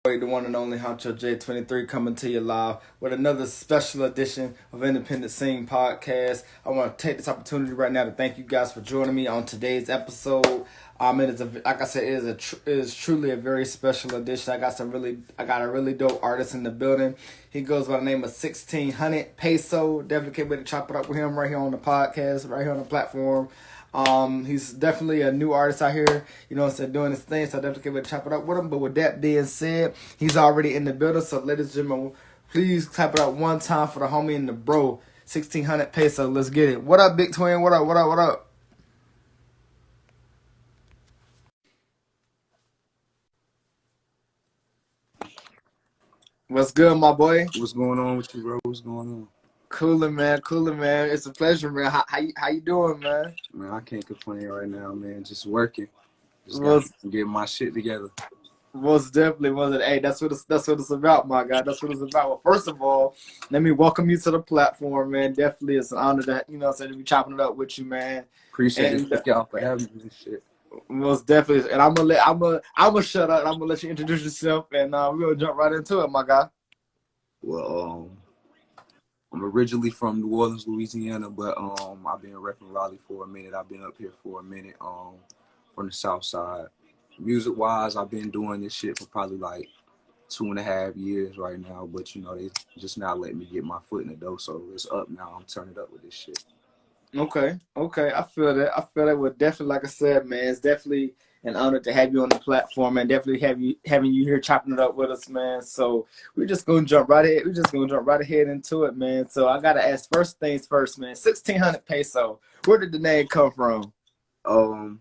The one and only Honcho J23 coming to you live with another special edition of Independent Scene Podcast. I want to take this opportunity right now to thank you guys for joining me on today's episode. It is like I said, it is truly a very special edition. I got a really dope artist in the building. He goes by the name of 1600 Peso. Definitely can't wait to chop it up with him right here on the podcast, right here on the platform. He's definitely a new artist out here, doing his thing, so I definitely can't wait to chop it up with him. But with that being said, he's already in the building, so ladies and gentlemen, please clap it up one time for the homie and the bro, 1600 Peso. Let's get it. What up, Big Twin? What up, what up, what up? What's good, my boy? What's going on with you, bro? What's going on? Cooling, man. Cooling, man. It's a pleasure, man. How you doing, man? Man, I can't complain right now, man. Just working. Just got Was to get my shit together. Most definitely was it. Hey, that's what it's about, my guy. That's what it's about. Well, first of all, let me welcome you to the platform, man. Definitely, it's an honor that to be chopping it up with you, man. Appreciate it. And Thank y'all for having me and shit. most definitely, and I'm gonna shut up. And I'm gonna let you introduce yourself, and we're gonna jump right into it, my guy. Well, I'm originally from New Orleans, Louisiana, but I've been repping Raleigh for a minute. I've been up here for a minute, from the South Side. Music wise, I've been doing this shit for probably like 2.5 years right now, but they just now let me get my foot in the door, so it's up now. I'm turning up with this shit. Okay. I feel that. I feel that. Well, definitely, like I said, man, it's definitely an honor to have you on the platform, and definitely having you here chopping it up with us, man. So we're just gonna jump right ahead. We're just gonna jump right ahead into it, man. So I gotta ask first things first, man. 1600 Peso. Where did the name come from? Um,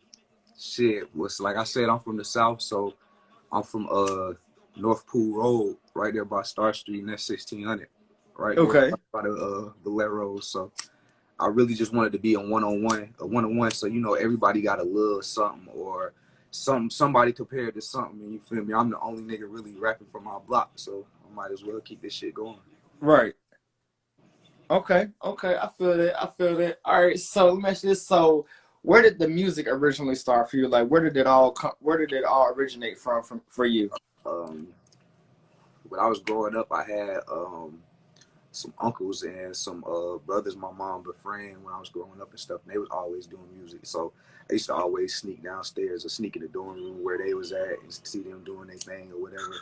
Shit, was like I said, I'm from the South, so I'm from North Pool Road, right there by Star Street, and that's 1600, right there Okay. by the Valeros. So I really just wanted to be a one-on-one. So everybody got a little something or somebody compared to something, and you feel me? I'm the only nigga really rapping from my block, so I might as well keep this shit going. Right. Okay. I feel that. All right. So let me ask you this. So where did the music originally start for you? Like, where did it all come? Where did it all originate from for you? Um, when I was growing up, I had some uncles and some brothers my mom befriended when I was growing up and stuff, and they was always doing music. So I used to always sneak downstairs or sneak in the dorm room where they was at and see them doing their thing or whatever.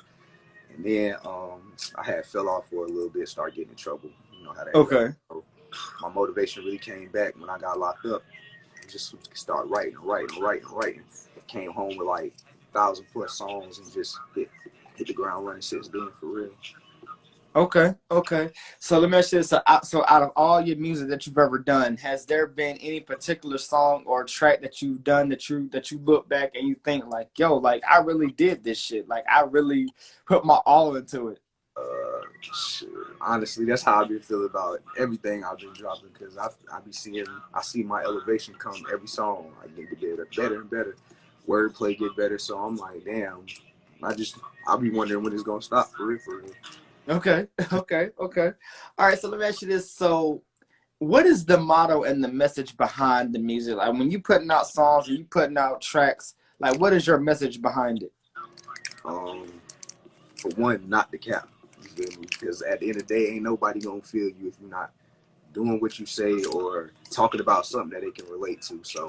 And then I had fell off for a little bit, started getting in trouble. You know how that goes. Okay. So my motivation really came back when I got locked up. I just started writing. Came home with like 1,000+ songs and just hit the ground running since then, for real. Okay. So let me ask you this. So out of all your music that you've ever done, has there been any particular song or track that you've done that you look back and you think like, yo, like I really did this shit. Like I really put my all into it. Shit. Honestly, that's how I've been feeling about everything I've been dropping, because I see my elevation come every song. I get better and better. Wordplay get better, so I'm like, damn. I'll be wondering when it's gonna stop, for real, for real. Okay. All right. So let me ask you this. So what is the motto and the message behind the music? Like when you putting out songs and you putting out tracks, like what is your message behind it? Um, for one, not the cap. You feel me? Because at the end of the day, ain't nobody gonna feel you if you're not doing what you say or talking about something that they can relate to. So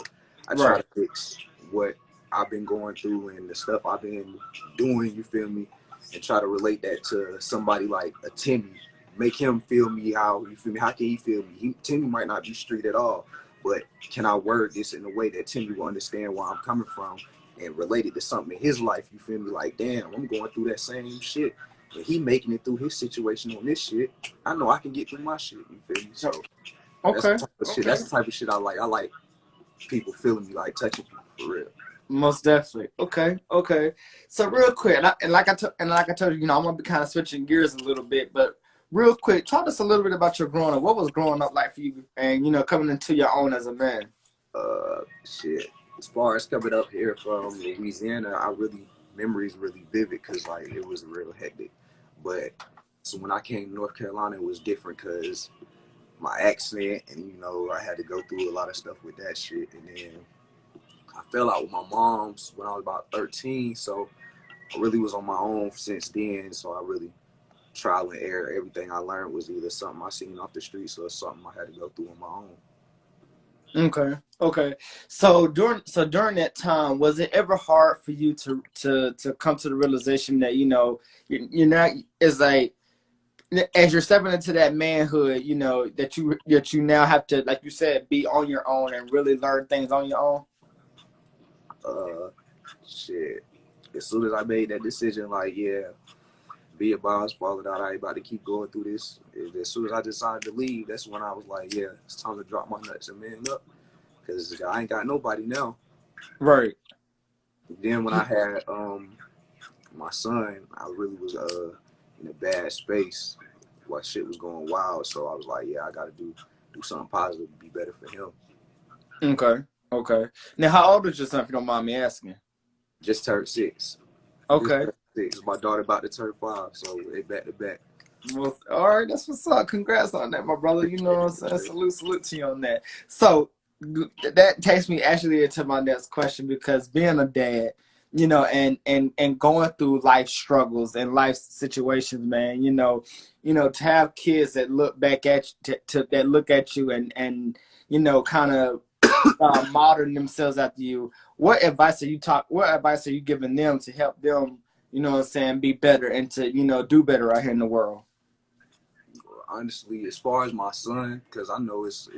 I try Right. to fix what I've been going through and the stuff I've been doing, you feel me, and try to relate that to somebody like a Timmy. Make him feel me how, you feel me, how can he feel me? Timmy might not be street at all, but can I word this in a way that Timmy will understand where I'm coming from and relate it to something in his life, you feel me? Like, damn, I'm going through that same shit. And he making it through his situation on this shit. I know I can get through my shit, you feel me? So that's the Okay. type of shit. Okay. That's the type of shit I like. I like people feeling me, like touching people for real. Most definitely. Okay. So real quick, and like I told you, I'm gonna be kind of switching gears a little bit, but real quick, talk to us a little bit about your growing up. What was growing up like for you, and coming into your own as a man? Shit. As far as coming up here from Louisiana, memories really vivid because like it was real hectic. But so when I came to North Carolina, it was different because my accent and I had to go through a lot of stuff with that shit. And then I fell out with my mom's when I was about 13, so I really was on my own since then, so I really trial and error. Everything I learned was either something I seen off the streets or something I had to go through on my own. Okay. Okay. So during that time, was it ever hard for you to come to the realization that you're not, it's like, as you're stepping into that manhood, that you now have to, like you said, be on your own and really learn things on your own? Uh, shit. As soon as I made that decision, like, yeah, be a boss, falling out, I ain't about to keep going through this. As soon as I decided to leave, that's when I was like, yeah, it's time to drop my nuts and man up. Because I ain't got nobody now. Right. Then when I had my son, I really was in a bad space while shit was going wild. So I was like, yeah, I gotta do something positive to be better for him. Okay. Okay. Now, how old is your son, if you don't mind me asking? Just turned 6. Just Okay. turned 6. My daughter about to turn 5, so they back to back. Well, all right, that's what's up. Congrats on that, my brother. You know what I'm saying? Salute to you on that. So that takes me actually into my next question, because being a dad, and going through life struggles and life situations, man, to have kids that look back at you, that look at you and kind of modern themselves after you. What advice are you giving them to help them, be better and to, do better out here in the world? Honestly, as far as my son, because I know it's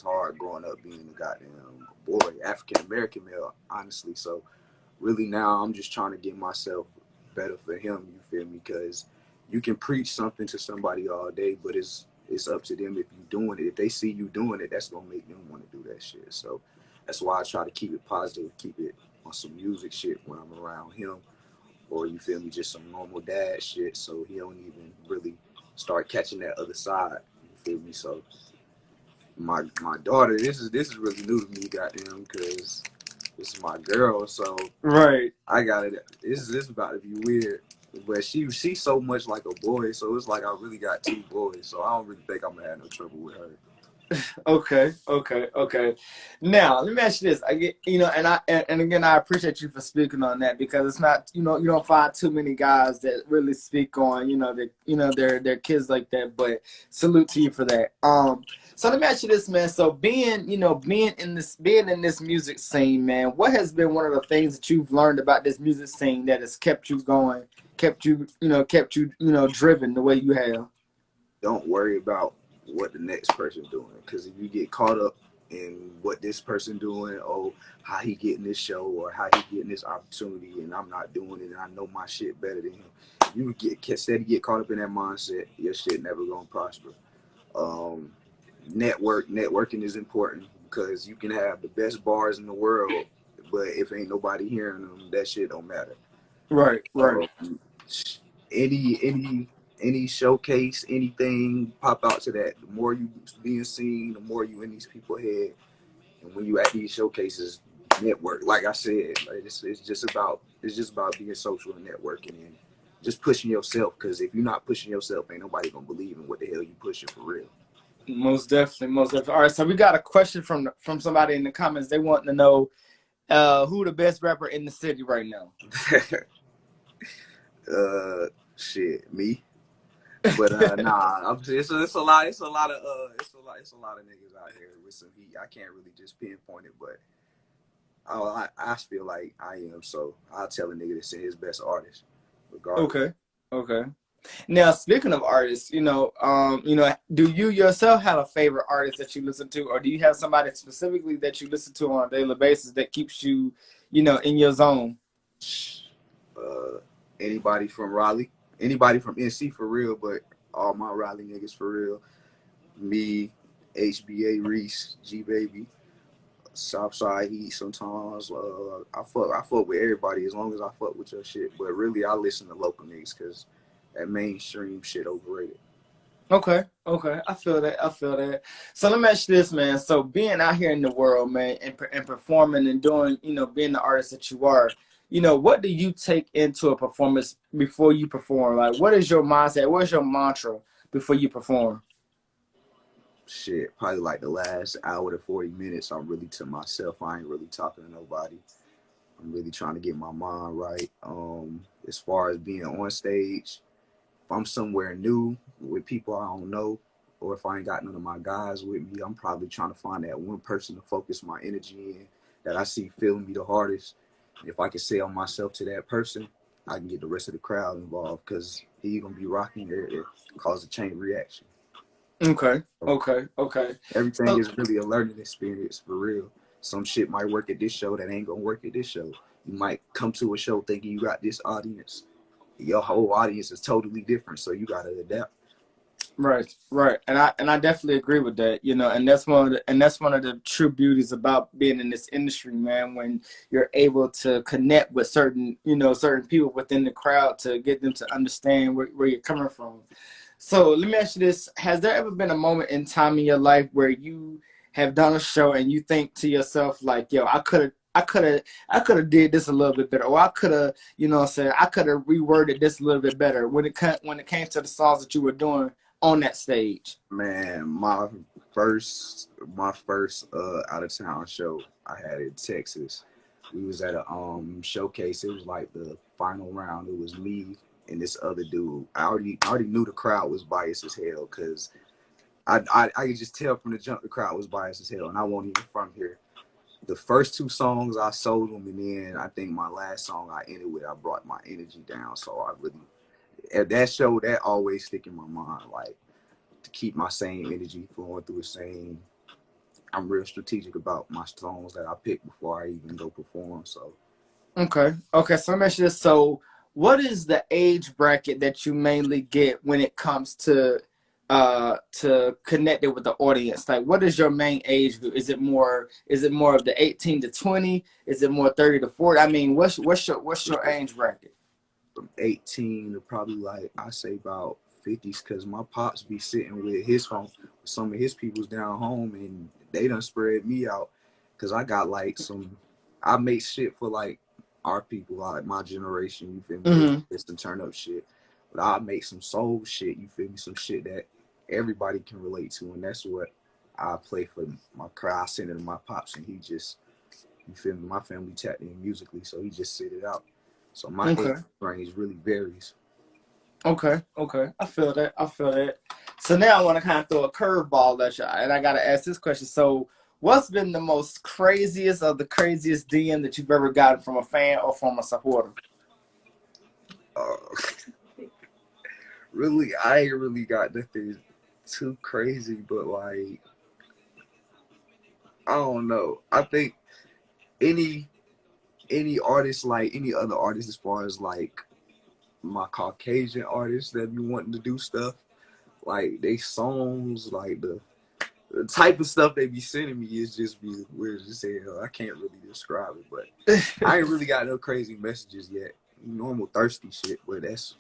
hard growing up being a goddamn boy, African American male. Honestly, so really now I'm just trying to get myself better for him. You feel me? Because you can preach something to somebody all day, but it's up to them if you doing it. If they see you doing it, that's gonna make them want to do that shit. So that's why I try to keep it positive, keep it on some music shit when I'm around him, or you feel me, just some normal dad shit. So he don't even really start catching that other side. You feel me? So my daughter, this is really new to me, goddamn, because this is my girl. So Right. I got it. This is about to be weird, but she's so much like a boy, so it's like I really got 2 boys. So I don't really think I'm gonna have no trouble with her. Okay, okay, okay. Now, let me ask you this. I get, and again, I appreciate you for speaking on that, because it's not, you don't find too many guys that really speak on, their kids like that. But salute to you for that. So let me ask you this, man. So being in this music scene, man, what has been one of the things that you've learned about this music scene that has kept you going, kept you driven the way you have? Don't worry about what the next person doing, because if you get caught up in what this person doing, oh, how he getting this show or how he getting this opportunity, and I'm not doing it, and I know my shit better than him. You get caught up in that mindset, your shit never gonna prosper. Um, networking is important, because you can have the best bars in the world, but if ain't nobody hearing them, that shit don't matter. Right, right, Um, any any any showcase, anything pop out to that. The more you being seen, the more you in these people's head, and when you at these showcases, network. Like I said, like it's just about being social and networking and just pushing yourself. Because if you're not pushing yourself, ain't nobody gonna believe in what the hell you pushing for real. most definitely, most definitely. All right, so we got a question from somebody in the comments. They want to know who the best rapper in the city right now. uh, shit, me. But nah, it's a lot. It's a lot of niggas out here with some heat. I can't really just pinpoint it, but I feel like I am. So I'll tell a nigga to send his best artist, regardless. Okay, okay. Now, speaking of artists, do you yourself have a favorite artist that you listen to, or do you have somebody specifically that you listen to on a daily basis that keeps you, in your zone? Uh, anybody from Raleigh, anybody from NC for real, but all my Raleigh niggas for real. Me, HBA Reese, G Baby, Southside Heat. Sometimes I fuck with everybody as long as I fuck with your shit. But really, I listen to local niggas because that mainstream shit overrated. Okay, okay, I feel that. I feel that. So let me ask you this, man. So being out here in the world, man, and performing and doing, being the artist that you are, what do you take into a performance before you perform? Like, what is your mindset? What is your mantra before you perform? Shit, probably like the last hour to 40 minutes, I'm really to myself. I ain't really talking to nobody. I'm really trying to get my mind right. As far as being on stage, if I'm somewhere new with people I don't know, or if I ain't got none of my guys with me, I'm probably trying to find that one person to focus my energy in that I see feeling me the hardest. If I can sell myself to that person, I can get the rest of the crowd involved because he gonna be rocking it, cause a chain reaction. Okay, So okay, okay. everything So is really a learning experience for real. Some shit might work at this show that ain't gonna work at this show. You might come to a show thinking you got this audience. Your whole audience is totally different, so you gotta adapt. right, right, and I definitely agree with that. You know, and that's one of the true beauties about being in this industry, man. When you're able to connect with certain, certain people within the crowd to get them to understand where you're coming from. So let me ask you this: has there ever been a moment in time in your life where you have done a show and you think to yourself like, "Yo, I could have did this a little bit better, or I could have, I could have reworded this a little bit better when it came to the songs that you were doing on that stage." Man, my first out of town show I had in Texas. We was at a showcase. It was like the final round. It was me and this other dude. I already knew the crowd was biased as hell because I could just tell from the jump the crowd was biased as hell, and I wasn't even from here. The first two songs I sold them, and then I think my last song I ended with I brought my energy down. So I really at that show that always stick in my mind, like to keep my same energy flowing through the same. I'm real strategic about my songs that I pick before I even go perform. So Okay. Okay. So let me ask you this. So, what is the age bracket that you mainly get when it comes to connecting with the audience? Like, what is your main age group? Is it more of the 18 to 20? Is it more 30 to 40? I mean, what's your age bracket? from 18 to probably like I say about 50s, because my pops be sitting with his phone, some of his people's down home, and they done spread me out. Cause I got like I make shit for like our people, like my generation. You feel me? Mm-hmm. It's the turn up shit, but I make some soul shit. You feel me? Some shit that everybody can relate to, and that's what I play for my crowd. I send it to my pops, and he just, you feel me? My family tapped in musically, so he just sit it out. So my age Okay. range really varies. Okay. Okay. I feel that. I feel that. So now I want to kind of throw a curveball at you, and I got to ask this question. So, what's been the most craziest of the craziest DM that you've ever gotten from a fan or from a supporter? Uh, really, I ain't really got nothing too crazy, but like I don't know. I think any any artist, like any other artist, as far as like my Caucasian artists that be wanting to do stuff, like they songs, like the type of stuff they be sending me is just be weird as hell. I can't really describe it, but I ain't really got no crazy messages yet. Normal thirsty shit, but that's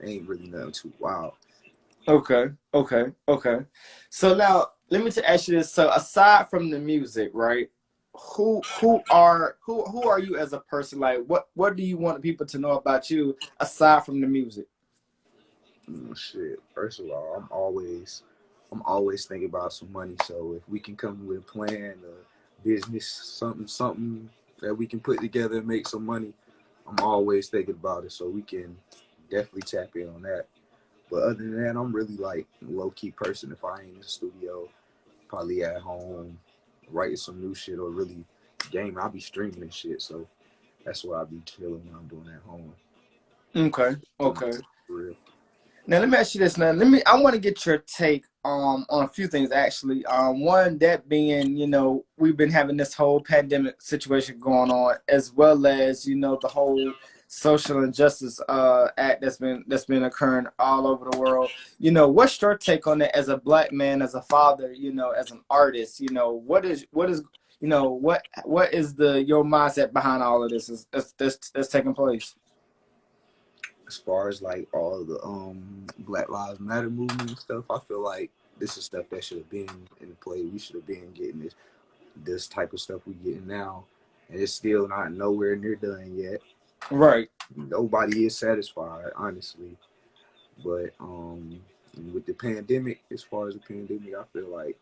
ain't really nothing too wild. Okay, okay, okay. So now let me ask you this. So aside from the music, right? Who are you as a person? Like what do you want people to know about you aside from the music? Shit. First of all, I'm always thinking about some money. So if we can come with a plan, a business, something that we can put together and make some money, I'm always thinking about it. So we can definitely tap in on that. But other than that, I'm really like a low key person. If I ain't in the studio, probably at home writing some new shit or really gaming. I'll be streaming and shit. So that's what I'll be chilling when I'm doing at home. Okay, To my okay. real. Now let me ask you this. Now I want to get your take on a few things actually. One that being, we've been having this whole pandemic situation going on, as well as the whole social injustice act that's been occurring all over the world. What's your take on it as a black man, as a father, as an artist? What is the your mindset behind all of this that's taking place? As far as like all the Black Lives Matter movement and stuff, I feel like this is stuff that should have been in play. We should have been getting this type of stuff we getting now, and it's still not nowhere near done yet. Right. Nobody is satisfied, honestly. But with the pandemic, as far as the pandemic, I feel like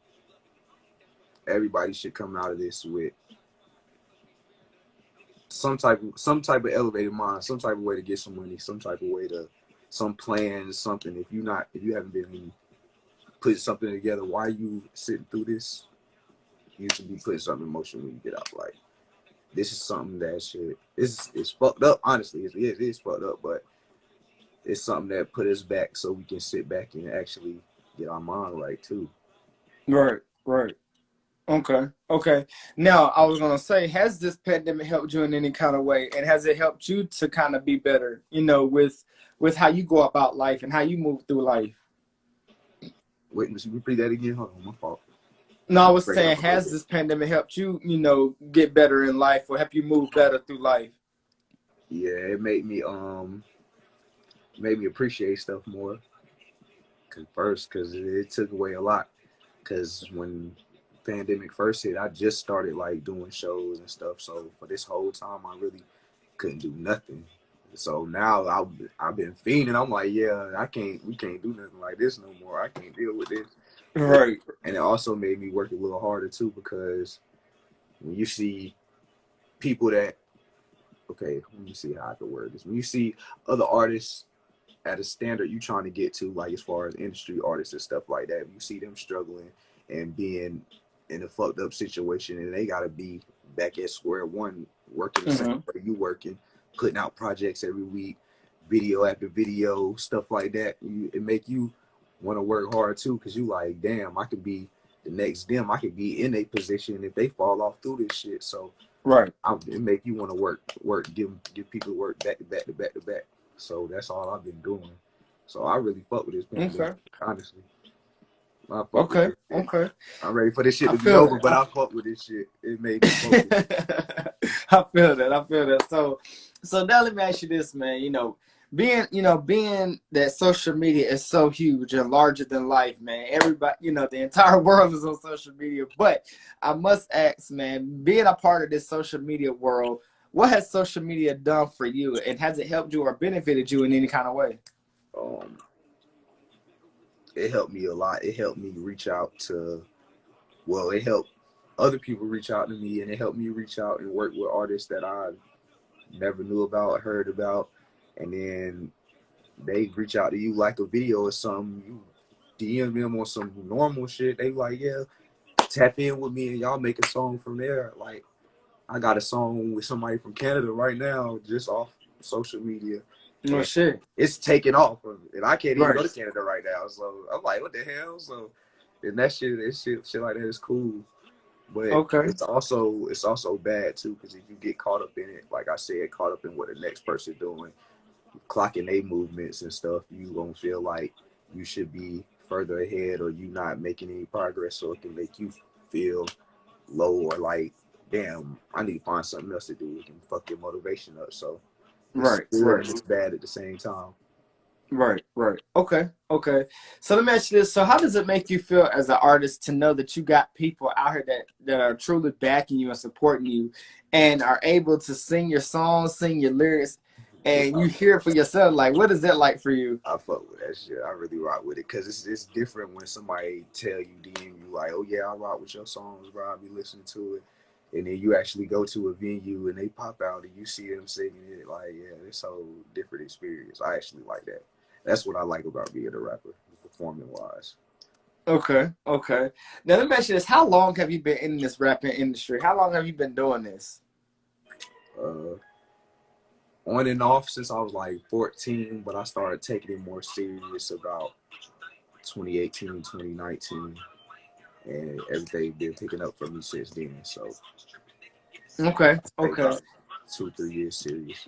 everybody should come out of this with some type of elevated mind, some type of way to get some money, some type of way to some plan, something. If you haven't been putting something together, why you sitting through this? You should be putting something in motion when you get out. Like this is something that should it's fucked up. Honestly, it is fucked up, but it's something that put us back so we can sit back and actually get our mind right too. Right, right. Okay, okay. Now, I was gonna say, has this pandemic helped you in any kind of way, and has it helped you to kind of be better, with how you go about life and how you move through life? Wait, let's repeat that again. Hold on, my fault. No, I You was breaking saying, up a little has bit. this pandemic helped you, get better in life, or help you move better through life? Yeah, it made me appreciate stuff more. Cause it took away a lot. Cause when pandemic first hit, I just started like doing shows and stuff. So for this whole time, I really couldn't do nothing. So now I've been fiending. I'm like, yeah, we can't do nothing like this no more. I can't deal with this. Right. And it also made me work a little harder too because when you see people that okay, let me see how I can word this. When you see other artists at a standard you trying to get to, like as far as industry artists and stuff like that, you see them struggling and being in a fucked up situation, and they gotta be back at square one, working the same Mm-hmm. way you working, putting out projects every week, video after video, stuff like that. It make you want to work hard too, because you like, damn, I could be the next them. I could be in a position if they fall off through this shit. So Right. it make you want to give people work back to back to back to back. So that's all I've been doing. So I really fuck with this pandemic, Okay. honestly. I fuck with Okay. this shit. Okay. I'm ready for this shit I to be feel over, that. but I fuck with this shit. It made me focus. I feel that. I feel that. So now let me ask you this, man. Being that social media is so huge and larger than life, man. Everybody, the entire world is on social media. But I must ask, man, being a part of this social media world, what has social media done for you, and has it helped you or benefited you in any kind of way? Um, it helped me a lot. It helped me reach out to, well, it helped other people reach out to me, and it helped me reach out and work with artists that I never knew about, heard about, and then they reach out to you like a video or something. You DM them on some normal shit. They like, yeah, tap in with me and y'all make a song from there. Like I got a song with somebody from Canada right now, just off social media, No and shit. it's taking off. And I can't even go Right. to Canada right now, so I'm like, what the hell? So, and shit like that is cool. But Okay. it's also bad too because if you get caught up in it, like I said, caught up in what the next person doing, clocking their movements and stuff, you gonna feel like you should be further ahead or you not making any progress, so it can make you feel low or like, damn, I need to find something else to do. It can fuck your motivation up. So it's Right. good Right. and it's bad at the same time. Right, right. Okay, okay. So let me ask you this. So how does it make you feel as an artist to know that you got people out here that are truly backing you and supporting you and are able to sing your songs, sing your lyrics, and you hear it for yourself? Like, what is that like for you? I fuck with that shit. I really rock with it because it's different when somebody tell you, DM you like, oh yeah, I rock with your songs, bro. I be listening to it, and then you actually go to a venue and they pop out and you see them singing it. Like, yeah, it's a whole different experience. I actually like that. That's what I like about being a rapper, performing wise. Okay, okay. Now let me ask you this. How long have you been in this rapping industry? How long have you been doing this? Uh, on and off since I was like 14, but I started taking it more serious about 2018, 2019, and everything been picking up for me since then. So Okay, take okay. about 2, 3 years serious.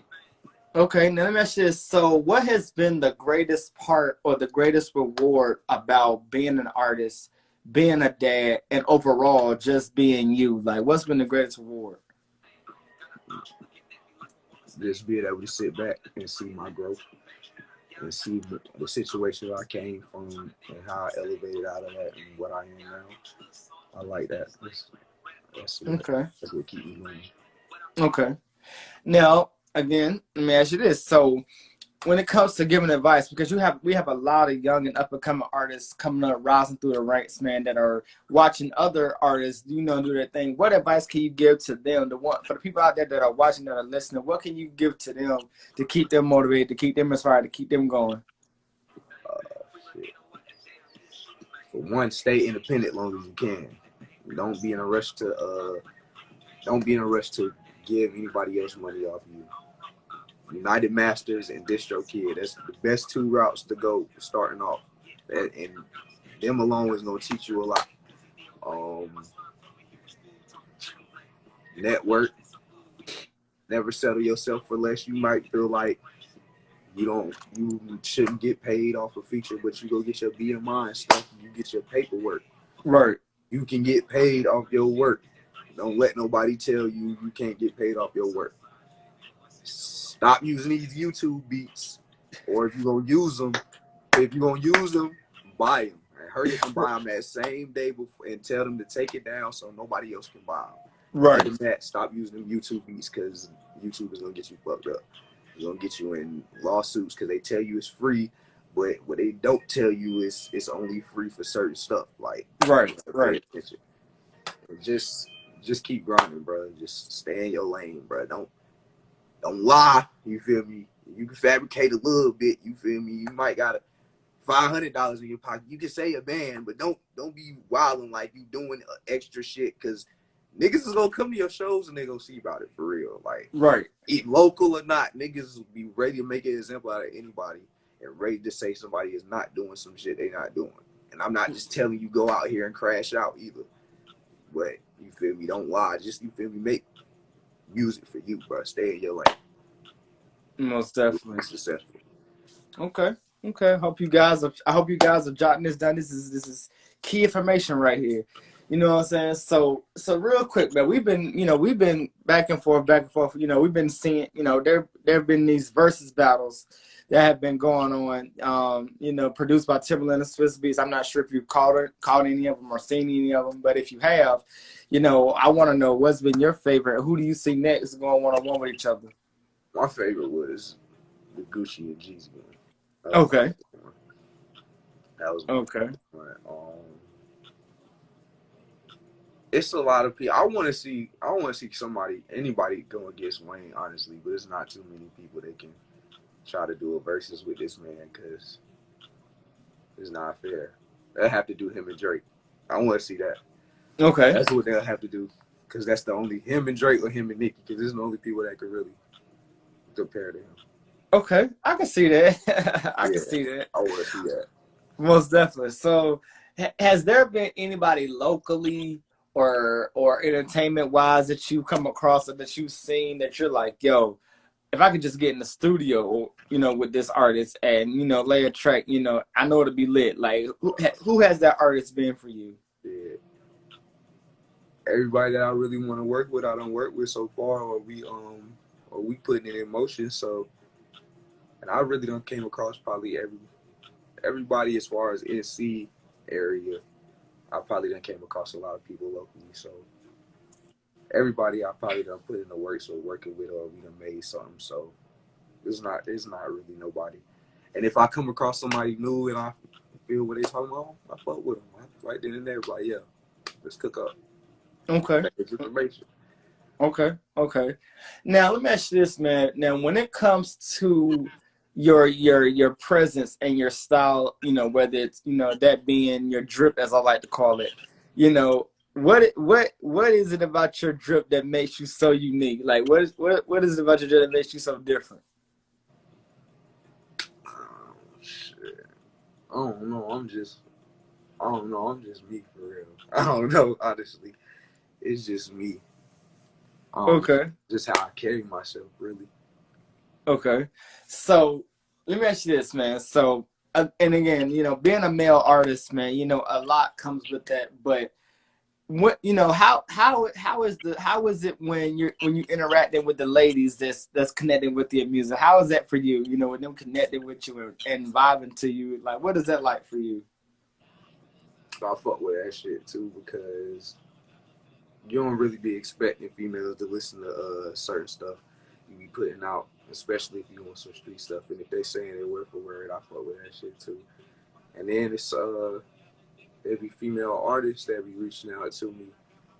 Okay, now let me ask you this. So, what has been the greatest part or the greatest reward about being an artist, being a dad, and overall just being you? Like, what's been the greatest reward? Just being able to sit back and see my growth and see the situation I came from and how I elevated out of that and what I am now. I like that. Okay, That's what keeps me going. okay. Now, again, let me ask you this. So, when it comes to giving advice, because we have a lot of young and up and coming artists coming up, rising through the ranks, man, that are watching other artists, do their thing. What advice can you give to them? For the people out there that are watching, that are listening, what can you give to them to keep them motivated, to keep them inspired, to keep them going? Shit. For one, stay independent long as you can. Don't be in a rush to give anybody else money off you. United Masters and DistroKid. That's the best two routes to go starting off. And them alone is gonna teach you a lot. Network. Never settle yourself for less. You might feel like you shouldn't get paid off a feature, but you go get your BMI and stuff. You get your paperwork. Right. You can get paid off your work. Don't let nobody tell you you can't get paid off your work. Stop using these YouTube beats, or if you're gonna use them, buy them. And hurry up and buy them that same day before, and tell them to take it down so nobody else can buy them. Right. Other than that, stop using them YouTube beats, because YouTube is gonna get you fucked up. It's gonna get you in lawsuits because they tell you it's free, but what they don't tell you is it's only free for certain stuff. Like, right. Just keep grinding, bro. Just stay in your lane, bro. Don't lie. You feel me? You can fabricate a little bit. You feel me? You might got $500 in your pocket. You can say a band, but don't be wilding like you doing extra shit, because niggas is gonna come to your shows and they gonna see about it for real. Like, Right. Local or not, niggas will be ready to make an example out of anybody and ready to say somebody is not doing some shit they not doing. And I'm not just telling you go out here and crash out either. But you feel me? Don't lie. Just, you feel me? Make music for you, bro. Stay in your lane. Most definitely. Successful. Okay. I hope you guys are jotting this down. This is key information right here. You know what I'm saying? So real quick, man, we've been back and forth. We've been seeing, there have been these versus battles that have been going on, produced by Timberland and Swiss Beats. I'm not sure if you've caught any of them or seen any of them, but if you have, I want to know what's been your favorite. Who do you see next going one-on-one with each other? My favorite was the Gucci and Jeezy one. Okay. That was okay. It's a lot of people. I want to see anybody go against Wayne, honestly, but it's not too many people that can try to do a versus with this man, because it's not fair. They'll have to do him and Drake. I want to see that. Okay. That's what they'll have to do, because that's the only him and Drake or him and Nicki, because it's the only people that could really compare to him. Okay, I can see that. I can see that. I want to see that. Most definitely. So, has there been anybody locally or entertainment wise that you come across or that you've seen that you're like, yo, if I could just get in the studio, with this artist and lay a track, I know it'll be lit. Like, who has that artist been for you? Yeah. Everybody that I really want to work with, I don't work with so far, or we putting it in motion. So, and I really don't came across probably everybody as far as NC area. I probably done came across a lot of people locally. So everybody I probably done put in the works or working with, or we done made something. So it's not really nobody. And if I come across somebody new and I feel what they talking about, I fuck with them. Right then and there, like, yeah, let's cook up. Okay. Information. Okay. Now let me ask you this, man. Now, when it comes to your presence and your style, whether it's that being your drip, as I like to call it, what is it about your drip that makes you so unique? Like, what is it about your drip that makes you so different? Oh, shit. I don't know. I'm just me for real. I don't know, honestly. It's just me. Okay. Just how I carry myself, really. Okay. So let me ask you this, man. So, and again, being a male artist, man, a lot comes with that. But what, how is it when you interacting with the ladies that's connecting with your music? How is that for you? When them connecting with you and vibing to you, like, what is that like for you? I fuck with that shit too, because you don't really be expecting females to listen to certain stuff you be putting out. especially if you want some street stuff. And if they saying it word for word, I fuck with that shit too. And then it's there be female artists that be reaching out to me,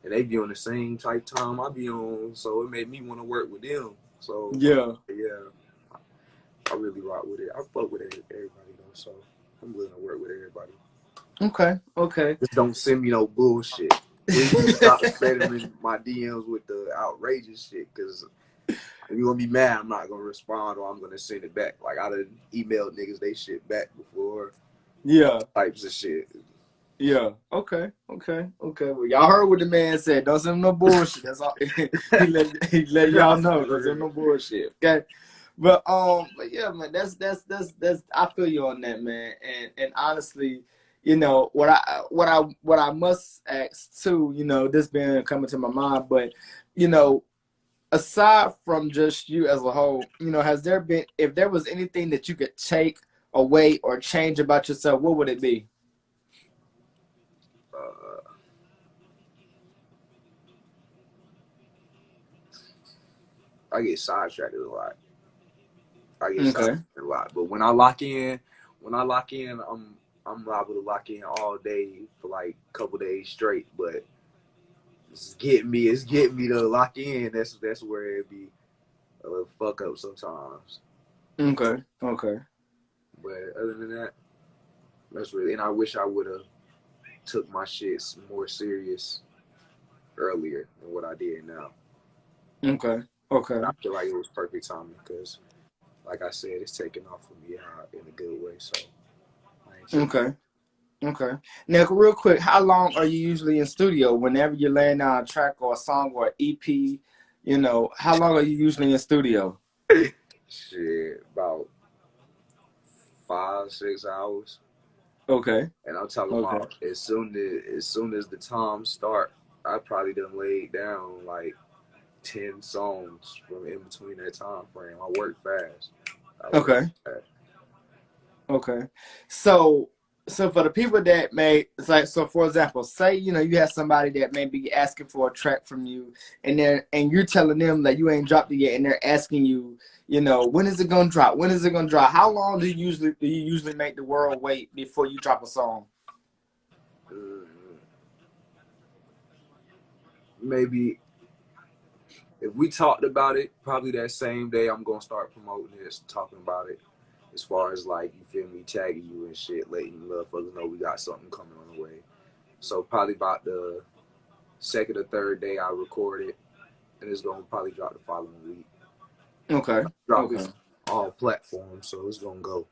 and they be on the same type time I be on, so it made me want to work with them. So Yeah. yeah, I really rock with it. I fuck with everybody though, so I'm willing to work with everybody. Okay. Okay. Just don't send me no bullshit. Please stop spamming my DMs with the outrageous shit, because you're gonna be mad. I'm not gonna respond, or I'm gonna send it back. Like I done emailed niggas they shit back before, Yeah. types of shit. Yeah. Okay. Okay. Okay. Well, y'all heard what the man said. Don't send him no bullshit. That's all. he let y'all know. Don't send him no bullshit. Okay. But yeah, man. That's. I feel you on that, man. And honestly, what I must ask too. This been coming to my mind, but you know, aside from just you as a whole, has there been, if there was anything that you could take away or change about yourself, what would it be? Uh, I get sidetracked a lot. I get Okay. sidetracked a lot. But when I lock in, I'm liable to lock in all day for like a couple days straight. But it's getting me to lock in. That's where it be a little fuck up sometimes. Okay. Okay. But other than that, that's really. And I wish I would have took my shits more serious earlier than what I did now. Okay. But Okay. I feel like it was perfect timing because, like I said, it's taking off for me in a good way. So I ain't tripping. Okay. Okay. Now, real quick, how long are you usually in studio? Whenever you're laying down a track or a song or an EP, how long are you usually in studio? Shit, about 5 6 hours. Okay. And I'm talking Okay. about as soon as the time start, I probably done laid down like 10 songs from in between that time frame. I work fast. I work Okay. fast. Okay. So so for the people that may, it's like, so for example, say you have somebody that may be asking for a track from you, and you're telling them that you ain't dropped it yet, and they're asking you, when is it gonna drop? When is it gonna drop? How long do you usually make the world wait before you drop a song? Mm, Maybe if we talked about it, probably that same day I'm gonna start promoting this, talking about it. As far as like you feel me, tagging you and shit, letting you motherfuckers know we got something coming on the way. So probably about the second or third day I record it, and it's gonna probably drop the following week. Okay. Drop Okay. this all platforms, so it's gonna go.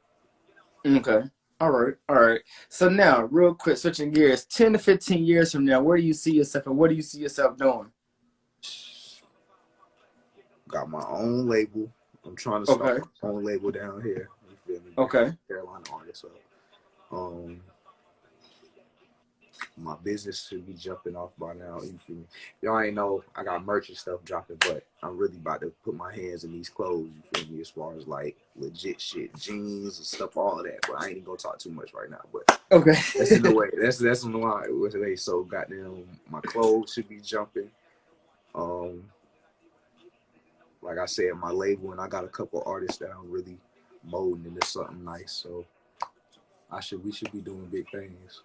Okay. All right. All right. So now, real quick, switching gears, 10 to 15 years from now, where do you see yourself, and what do you see yourself doing? Got my own label. I'm trying to start Okay. my own label down here. You feel me? Okay. Carolina artist. So, um, my business should be jumping off by now. You feel me? Y'all ain't know I got merch and stuff dropping, but I'm really about to put my hands in these clothes. You feel me? As far as like legit shit, jeans and stuff, all of that. But I ain't even gonna talk too much right now. But that's in the Okay. way. That's in the way. So goddamn, my clothes should be jumping. Um, like I said, my label, and I got a couple artists that I'm really molding into something nice. So we should be doing big things.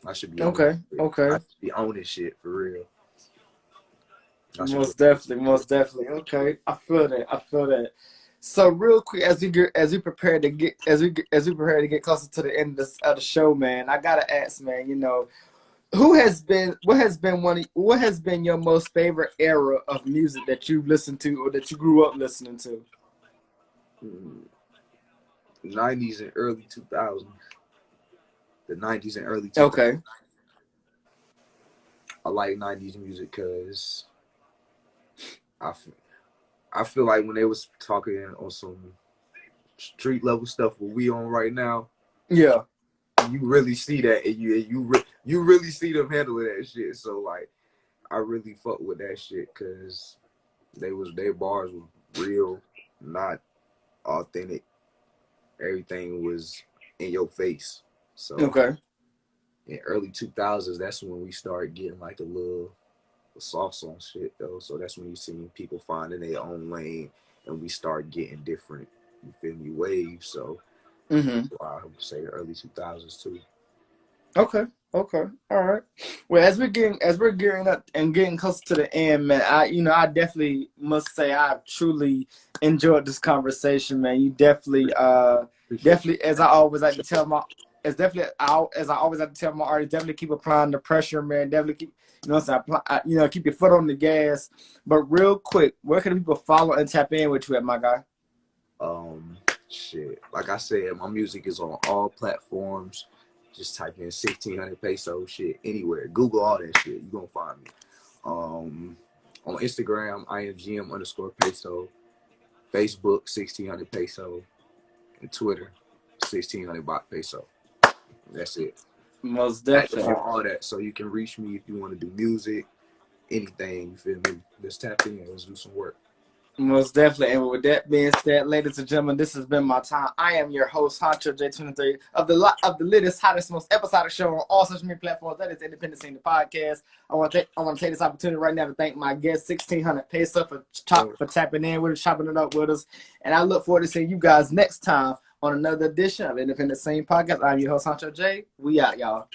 I should be owning Okay. it. I Okay. should be owning shit for real. I should be Most definitely. Most definitely. Okay. I feel that. I feel that. So real quick, as we prepare to get closer to the end of the show, man, I gotta ask, man, what has been your most favorite era of music that you've listened to or that you grew up listening to? 90s and early 2000s. The 90s and early 2000s. Okay. I like 90s music because I feel, I feel like when they was talking on some street level stuff what we on right now, Yeah. you really see that, and you really see them handling that shit. So like, I really fuck with that shit because their bars were real, not authentic. Everything was in your face. So Okay. in early 2000s, that's when we started getting like a little sauce on shit though. So that's when you see people finding their own lane and we start getting different, you feel me, waves. So Mm-hmm. I would say the early 2000s too. Okay. Okay. All right. Well, as we're gearing up and getting closer to the end, man, I definitely must say I've truly enjoyed this conversation, man. You definitely Appreciate you. definitely, as I always like to tell my as I always like to tell my artists, definitely keep applying the pressure, man. Definitely keep, what I'm saying, keep your foot on the gas. But real quick, where can people follow and tap in with you at, my guy? Um, Shit. Like I said, my music is on all platforms. Just type in 1600 peso shit anywhere. Google all that shit. You gonna find me. Um, on Instagram, I am GM_peso. Facebook, 1600 peso. And Twitter, 1600 baht peso. That's it. Most Active on definitely. all that, so you can reach me if you want to do music, anything. You feel me? Just tap in. Let's do some work. Most definitely. And with that being said, ladies and gentlemen, this has been my time. I am your host, Honcho J23 of the latest, hottest, most episodic show on all social media platforms. That is Independent Scene, the podcast. I want to take this opportunity right now to thank my guest, 1600 Peso, for tapping in with us, chopping it up with us. And I look forward to seeing you guys next time on another edition of Independent Scene podcast. I'm your host, Honcho J. We out, y'all.